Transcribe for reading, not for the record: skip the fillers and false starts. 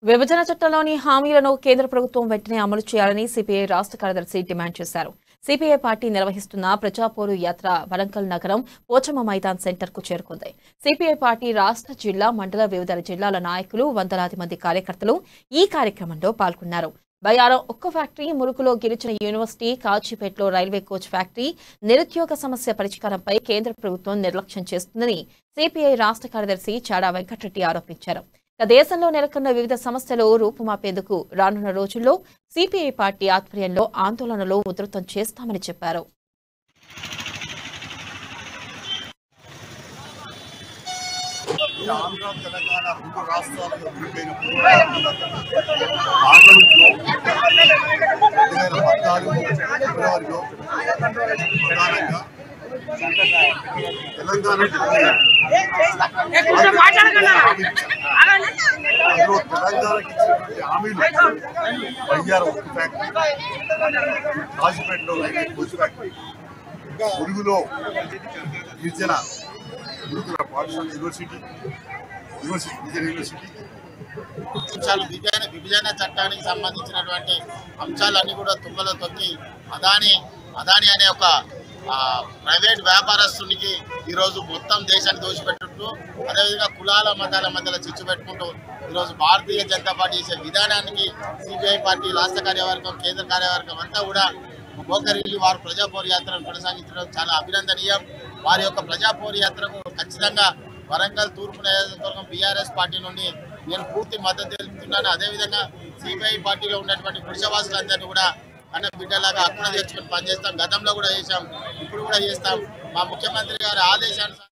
విభజన చట్టంలోని హామీలను కేంద్ర ప్రభుత్వం వెంటనే అమలు చేయాలని సిపిఐ రాష్ట్ర కార్యదర్శి డిమాండ్ చేశారు. సిపిఐ పార్టీ నిర్వహిస్తున్న ప్రజాపోరు యాత్ర వరంగల్ నగరం పోచమ్మ మైదాన్ సెంటర్ కు చేరుకుంది. సిపిఐ పార్టీ రాష్ట్ర, జిల్లా, మండల వివిధ జిల్లాల నాయకులు, వందలాది మంది కార్యకర్తలు ఈ కార్యక్రమంలో పాల్గొన్నారు. బయారం ఉక్కు ఫ్యాక్టరీ, ములుగులో గిరిజన యూనివర్సిటీ, కాచిపేటలో రైల్వే కోచ్ ఫ్యాక్టరీ, నిరుద్యోగ సమస్య పరిష్కారంపై కేంద్ర ప్రభుత్వం నిర్లక్ష్యం చేస్తుందని సిపిఐ రాష్ట్ర కార్యదర్శి చాడా వెంకటరెడ్డి ఆరోపించారు. దేశంలో నెలకొన్న వివిధ సమస్యలు రూపుమాపేందుకు రానున్న రోజుల్లో సిపిఐ పార్టీ ఆధ్వర్యంలో ఆందోళనలు ఉధృతం చేస్తామని చెప్పారు. ములుగులో గిరిజన గురుకుల పాఠశాల యూనివర్సిటీ విభజన చట్టానికి సంబంధించినటువంటి అంశాలన్నీ కూడా తుమ్మలో తొక్కి అదాని అనే ఒక ప్రైవేట్ వ్యాపారస్తునికి ఈరోజు మొత్తం దేశాన్ని దోషిపెట్టుకుంటూ, అదేవిధంగా కులాల మతాల మధ్యలో చిచ్చు పెట్టుకుంటూ ఈరోజు భారతీయ జనతా పార్టీ చేసే విధానానికి సిపిఐ పార్టీ రాష్ట్ర కార్యవర్గం, కేంద్ర కార్యవర్గం అంతా కూడా మోకరిల్లి వారు ప్రజాపోరు యాత్రను కొనసాగించడం చాలా అభినందనీయం. వారి యొక్క ప్రజాపోరు యాత్రకు ఖచ్చితంగా వరంగల్ తూర్పు నియోజకవర్గం బీఆర్ఎస్ పార్టీ నుండి నేను పూర్తి మద్దతు తెలుపుతున్నాను. అదేవిధంగా సిపిఐ పార్టీలో ఉన్నటువంటి పురుషవాసులందరినీ కూడా అన్న బిడ్డలాగా అక్కడ తెచ్చుకొని పనిచేస్తాం. గతంలో కూడా చేశాం, ఇప్పుడు కూడా చేస్తాం. మా ముఖ్యమంత్రి గారి ఆదేశానుసారం